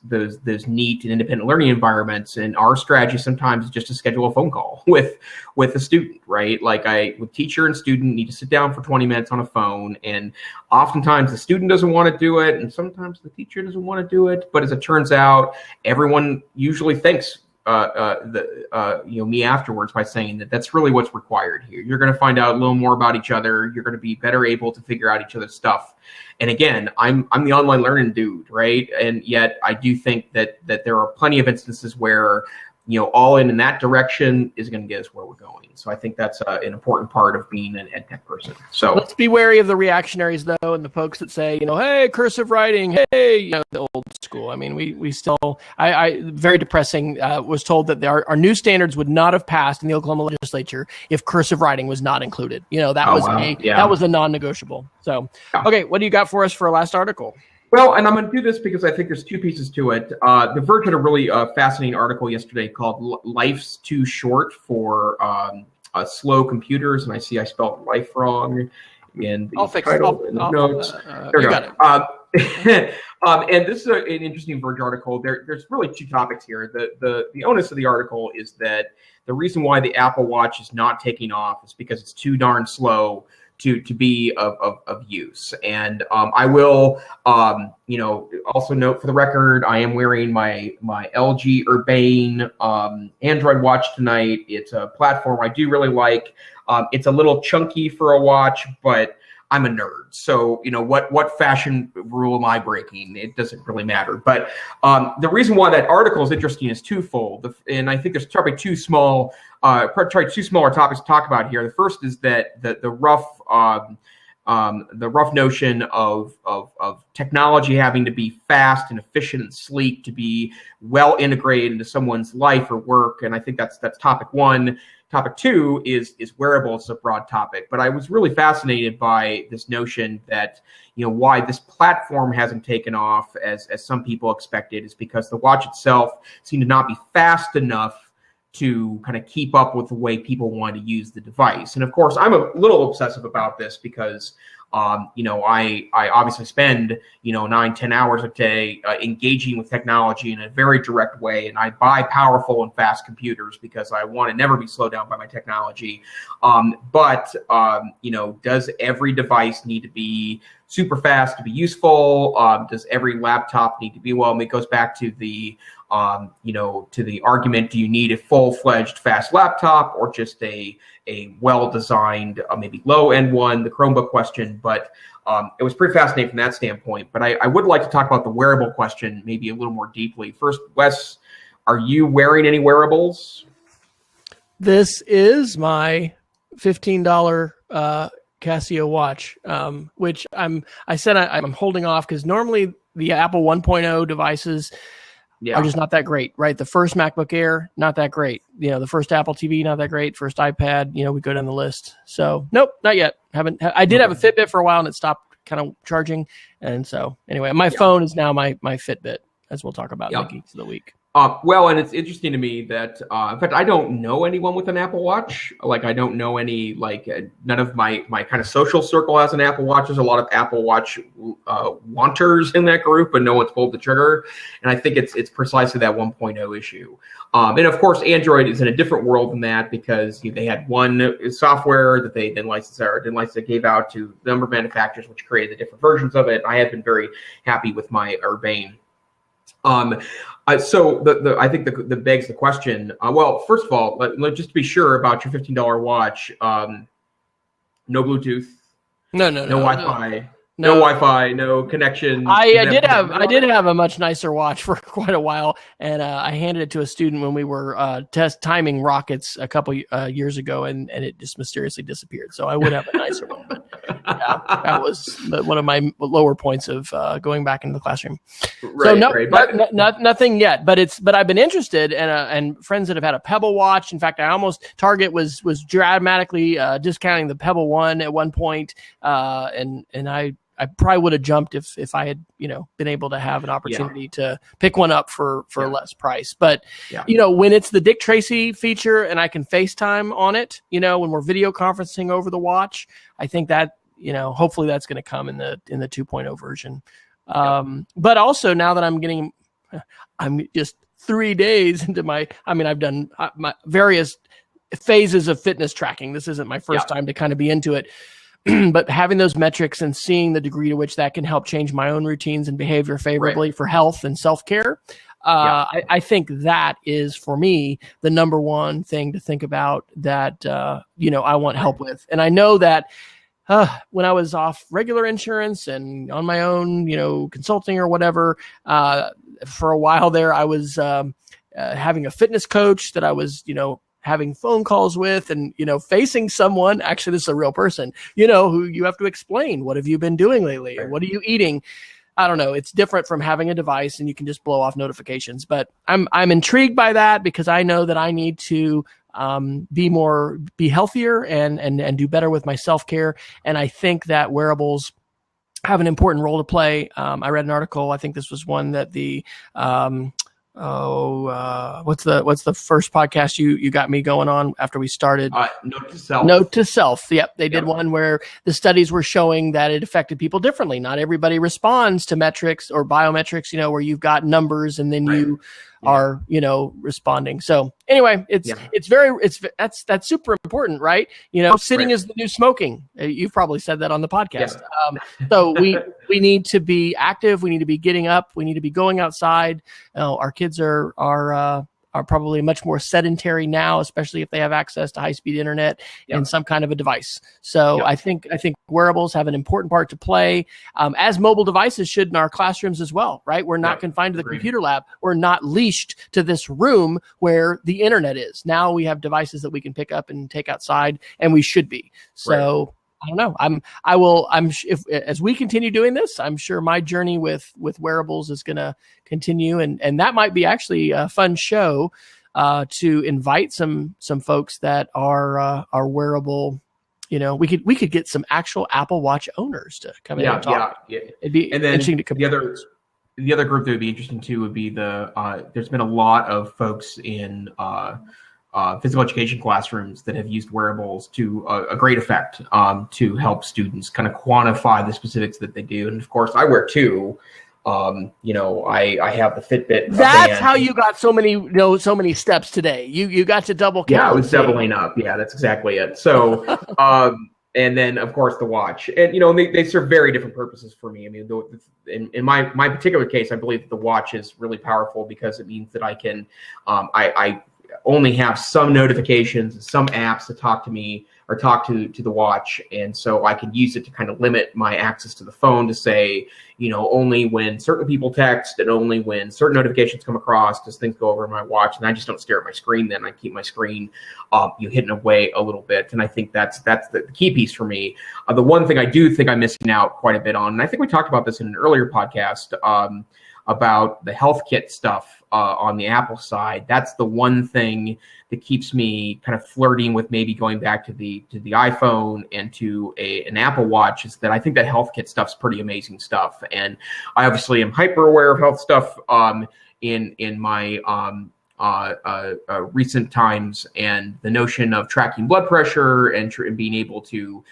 Speaker 1: neat and independent learning environments. And our strategy sometimes is just to schedule a phone call with a student, right? Like with teacher and student need to sit down for 20 minutes on a phone. And oftentimes the student doesn't want to do it. And sometimes the teacher doesn't want to do it. But as it turns out, everyone usually thanks me afterwards by saying that that's really what's required here. You're going to find out a little more about each other. You're going to be better able to figure out each other's stuff. And again, I'm the online learning dude, right? And yet I do think that there are plenty of instances where all in that direction is going to get us where we're going. So I think that's an important part of being an EdTech person. So
Speaker 2: let's be wary of the reactionaries, though, and the folks that say, hey, cursive writing, hey, the old school. I mean, we still, I very depressing, was told that our new standards would not have passed in the Oklahoma legislature if cursive writing was not included. That was a non-negotiable. So, okay, what do you got for us for a last article?
Speaker 1: Well, and I'm going to do this because I think there's two pieces to it. The Verge had a really fascinating article yesterday called "Life's Too Short for Slow Computers," and I see I spelled life wrong in the title and the notes. There we go. And this is an interesting Verge article. There's really two topics here. The onus of the article is that the reason why the Apple Watch is not taking off is because it's too darn slow to be of use. And I will, also note for the record, I am wearing my LG Urbane Android watch tonight. It's a platform I do really like. It's a little chunky for a watch, but I'm a nerd. So, what fashion rule am I breaking? It doesn't really matter. But the reason why that article is interesting is twofold. And I think there's probably two smaller topics to talk about here. The first is that the rough notion of technology having to be fast and efficient and sleek to be well integrated into someone's life or work. And I think that's topic one. Topic two is wearables as a broad topic. But I was really fascinated by this notion that, why this platform hasn't taken off as some people expected is because the watch itself seemed to not be fast enough to kind of keep up with the way people want to use the device. And of course, I'm a little obsessive about this because I obviously spend 9-10 hours a day engaging with technology in a very direct way, and I buy powerful and fast computers because I want to never be slowed down by my technology. But does every device need to be super fast to be useful? Does every laptop need to be? Well, it goes back to the argument: do you need a full-fledged fast laptop or just a well-designed, maybe low-end one? The Chromebook question, but it was pretty fascinating from that standpoint. But I would like to talk about the wearable question maybe a little more deeply. First, Wes, are you wearing any wearables?
Speaker 2: This is my $15 Casio watch, which I'm holding off because normally the Apple 1.0 devices are just not that great, right? The first MacBook Air, not that great. The first Apple TV, not that great. First iPad, we go down the list. So nope, not yet. I did have a Fitbit for a while and it stopped kind of charging. And so anyway, my phone is now my Fitbit, as we'll talk about in the Geeks of the Week.
Speaker 1: Well, and it's interesting to me that, in fact, I don't know anyone with an Apple Watch. I don't know any, none of my kind of social circle has an Apple Watch. There's a lot of Apple Watch wanters in that group, but no one's pulled the trigger. And I think it's precisely that 1.0 issue. And of course, Android is in a different world than that because they had one software that they then gave out to the number of manufacturers, which created the different versions of it. I have been very happy with my Urbane. So I think the begs the question. Well, first of all, just to be sure about your $15 watch, no Bluetooth, no Wi-Fi, no Wi-Fi, no connection.
Speaker 2: I did have a much nicer watch for quite a while, and I handed it to a student when we were timing rockets a couple years ago, and it just mysteriously disappeared. So I would have a nicer one, but that was one of my lower points of going back into the classroom.
Speaker 1: Right,
Speaker 2: so nothing yet, but I've been interested, and friends that have had a Pebble watch. In fact, Target was dramatically discounting the Pebble One at one point, and I probably would have jumped if I had, been able to have an opportunity to pick one up for a less price. But, when it's the Dick Tracy feature and I can FaceTime on it, when we're video conferencing over the watch, I think that, hopefully that's going to come in the 2.0 version. But also now that I'm just 3 days into I've done my various phases of fitness tracking. This isn't my first time to kind of be into it. But having those metrics and seeing the degree to which that can help change my own routines and behavior favorably for health and self-care, I think that is, for me, the number one thing to think about that, I want help with. And I know that when I was off regular insurance and on my own, consulting or whatever, for a while there, I was having a fitness coach that I was, having phone calls with and, facing someone, actually, this is a real person, who you have to explain, what have you been doing lately? Or what are you eating? I don't know. It's different from having a device and you can just blow off notifications, but I'm intrigued by that because I know that I need to be healthier and do better with my self-care. And I think that wearables have an important role to play. I read an article. I think this was one that what's the first podcast you got me going on after we started?
Speaker 1: Note to Self.
Speaker 2: Note to Self. Yep. They did one where the studies were showing that it affected people differently. Not everybody responds to metrics or biometrics, where you've got numbers and then you are, responding. So anyway, that's super important, right? Sitting is the new smoking. You've probably said that on the podcast. So we need to be active. We need to be getting up. We need to be going outside. Our kids are probably much more sedentary now, especially if they have access to high-speed internet and some kind of a device. So I think wearables have an important part to play, as mobile devices should in our classrooms as well, right? We're not confined to the computer lab. We're not leashed to this room where the internet is. Now we have devices that we can pick up and take outside, and we should be. So I don't know. If as we continue doing this, I'm sure my journey with wearables is going to continue, and that might be actually a fun show to invite some folks that are wearable. You know, we could get some actual Apple Watch owners to come in and talk.
Speaker 1: Yeah.
Speaker 2: It'd be interesting to compare.
Speaker 1: The other group that would be interesting too would be there's been a lot of folks in physical education classrooms that have used wearables to a great effect to help students kind of quantify the specifics that they do. And of course, I wear two. I have the Fitbit.
Speaker 2: That's how you got so many steps today. You got to double count.
Speaker 1: Yeah, I was doubling up. Yeah, that's exactly it. So, and then of course the watch, and they serve very different purposes for me. I mean, in my particular case, I believe that the watch is really powerful because it means that I can, I only have some notifications and some apps to talk to me or talk to the watch. And so I can use it to kind of limit my access to the phone to say, only when certain people text and only when certain notifications come across does things go over my watch. And I just don't stare at my screen then. I keep my screen hidden away a little bit. And I think that's the key piece for me. The one thing I do think I'm missing out quite a bit on, and I think we talked about this in an earlier podcast, about the health kit stuff on the Apple side. That's the one thing that keeps me kind of flirting with maybe going back to the iPhone and to an Apple Watch, is that I think that health kit stuff's pretty amazing stuff. And I obviously am hyper aware of health stuff in my recent times, and the notion of tracking blood pressure and being able to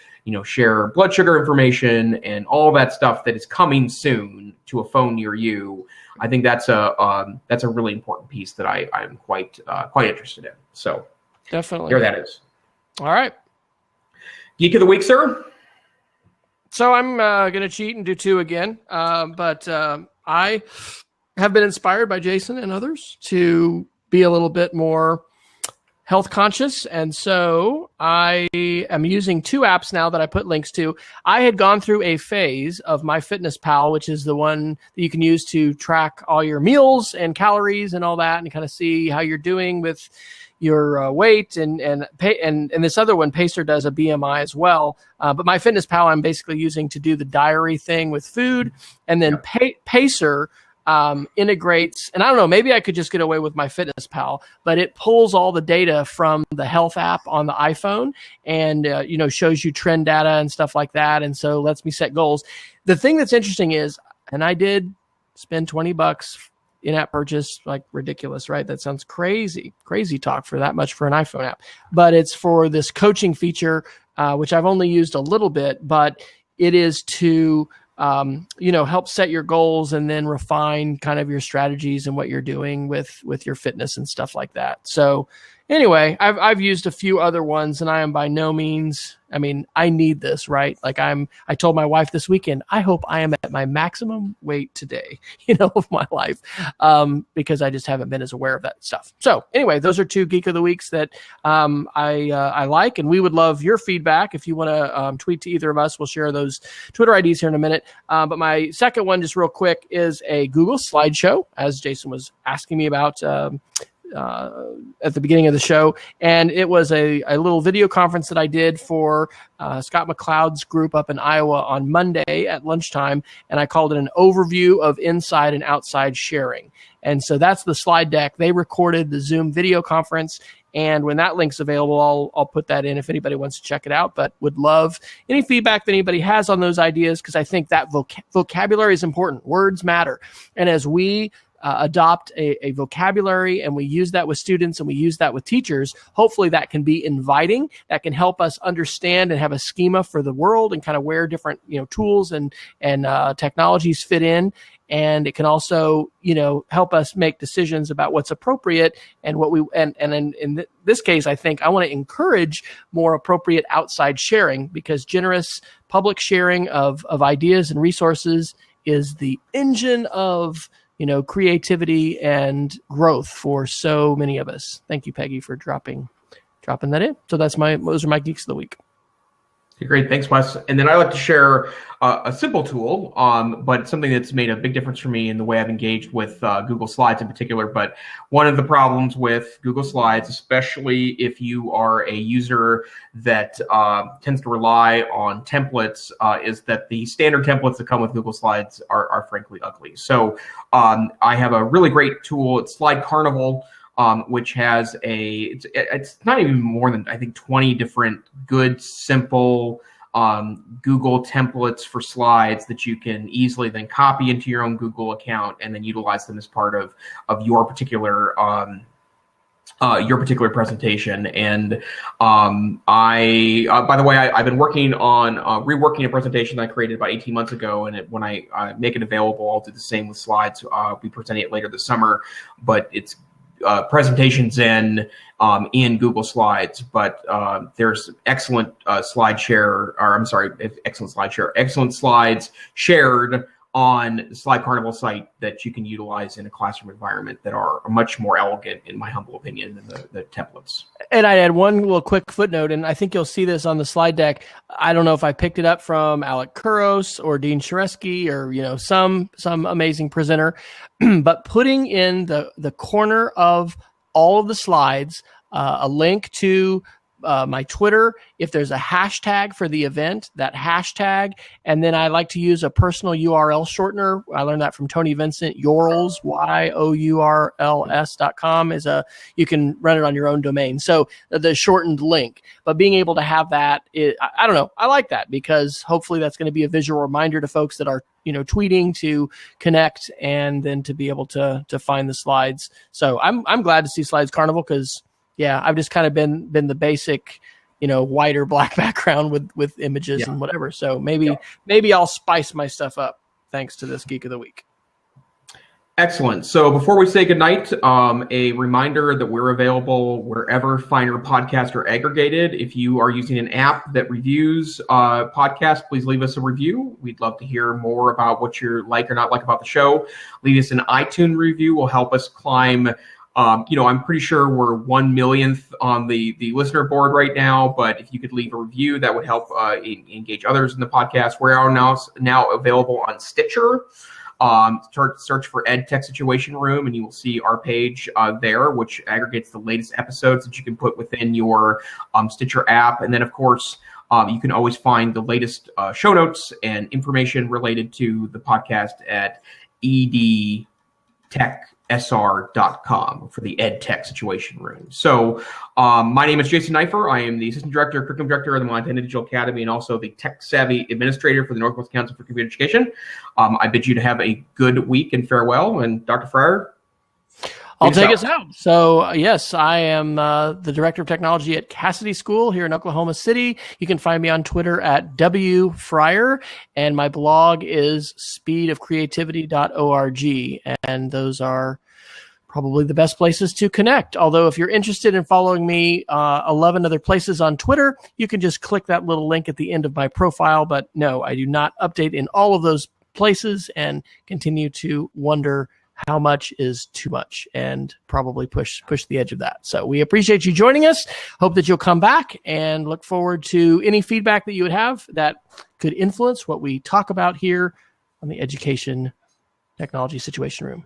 Speaker 1: share blood sugar information and all that stuff that is coming soon to a phone near you. I think that's a really important piece that I'm quite interested in. So
Speaker 2: definitely,
Speaker 1: there that is.
Speaker 2: All right,
Speaker 1: Geek of the Week, sir.
Speaker 2: So I'm going to cheat and do two again, but I have been inspired by Jason and others to be a little bit more health conscious. And so I am using two apps now that I put links to. I had gone through a phase of MyFitnessPal, which is the one that you can use to track all your meals and calories and all that, and kind of see how you're doing with your weight. And this other one, Pacer, does a BMI as well. But MyFitnessPal, I'm basically using to do the diary thing with food. And then Pacer integrates, and I don't know, maybe I could just get away with MyFitnessPal, but it pulls all the data from the health app on the iPhone and, shows you trend data and stuff like that. And so lets me set goals. The thing that's interesting is, and I did spend $20 in-app purchase, like ridiculous, right? That sounds crazy talk for that much for an iPhone app, but it's for this coaching feature, which I've only used a little bit, but it is to help set your goals and then refine kind of your strategies and what you're doing with your fitness and stuff like that. So anyway, I've used a few other ones, and I am by no means, I need this, right? Like I told my wife this weekend, I hope I am at my maximum weight today, of my life, because I just haven't been as aware of that stuff. So anyway, those are two Geek of the Weeks that I like, and we would love your feedback. If you want to tweet to either of us, we'll share those Twitter IDs here in a minute. But my second one, just real quick, is a Google slideshow, as Jason was asking me about at the beginning of the show. And it was a little video conference that I did for Scott McLeod's group up in Iowa on Monday at lunchtime. And I called it an overview of inside and outside sharing. And so that's the slide deck. They recorded the Zoom video conference. And when that link's available, I'll put that in if anybody wants to check it out. But would love any feedback that anybody has on those ideas, because I think that vocabulary is important. Words matter. And as we adopt a vocabulary and we use that with students and we use that with teachers, hopefully that can be inviting, that can help us understand and have a schema for the world and kind of where different tools and technologies fit in. And it can also, help us make decisions about what's appropriate and what in this case, I think I want to encourage more appropriate outside sharing, because generous public sharing of ideas and resources is the engine of creativity and growth for so many of us. Thank you, Peggy, for dropping that in. So those are my geeks of the week.
Speaker 1: Okay, great. Thanks, Wes. And then I like to share a simple tool, but something that's made a big difference for me in the way I've engaged with Google Slides in particular. But one of the problems with Google Slides, especially if you are a user that tends to rely on templates, is that the standard templates that come with Google Slides are frankly ugly. So I have a really great tool. It's Slide Carnival. Which has it's not even more than, I think, 20 different good, simple Google templates for slides that you can easily then copy into your own Google account and then utilize them as part of your particular presentation. And by the way, I've been working on reworking a presentation that I created about 18 months ago. And when I make it available, I'll do the same with slides. I'll be presenting it later this summer, but it's presentations in Google Slides, but there's excellent excellent slides shared on the Slide Carnival site that you can utilize in a classroom environment that are much more elegant, in my humble opinion, than the templates.
Speaker 2: And I'd add one little quick footnote, and I think you'll see this on the slide deck. I don't know if I picked it up from Alec Kuros or Dean Sharesky or some amazing presenter, but putting in the corner of all of the slides a link to my Twitter, if there's a hashtag for the event, that hashtag, and then I like to use a personal URL shortener. I learned that from Tony Vincent. Yourls, YOURLS.com you can run it on your own domain. So the shortened link, but being able to have that, I don't know, I like that because hopefully that's going to be a visual reminder to folks that are tweeting to connect and then to be able to find the slides. So I'm glad to see Slides Carnival because I've just kind of been the basic, white or black background with images and whatever. So maybe I'll spice my stuff up thanks to this Geek of the Week.
Speaker 1: Excellent. So before we say goodnight, a reminder that we're available wherever finer podcasts are aggregated. If you are using an app that reviews podcasts, please leave us a review. We'd love to hear more about what you like or not like about the show. Leave us an iTunes review. Will help us climb. I'm pretty sure we're 1 millionth on the listener board right now, but if you could leave a review, that would help engage others in the podcast. We are now available on Stitcher. Search for EdTech Situation Room, and you will see our page there, which aggregates the latest episodes that you can put within your Stitcher app. And then, of course, you can always find the latest show notes and information related to the podcast at edtechsr.com for the EdTech Situation Room. So my name is Jason Neifer. I am the Assistant Director, Curriculum Director of the Montana Digital Academy and also the Tech Savvy Administrator for the Northwest Council for Computer Education. I bid you to have a good week and farewell. And Dr. Fryer?
Speaker 2: I'll take us out. So, yes, I am the Director of Technology at Cassidy School here in Oklahoma City. You can find me on Twitter at wfryer, and my blog is speedofcreativity.org, and those are probably the best places to connect. Although if you're interested in following me 11 other places on Twitter, you can just click that little link at the end of my profile. But no, I do not update in all of those places and continue to wonder how much is too much and probably push the edge of that. So we appreciate you joining us. Hope that you'll come back and look forward to any feedback that you would have that could influence what we talk about here on the Education Technology Situation Room.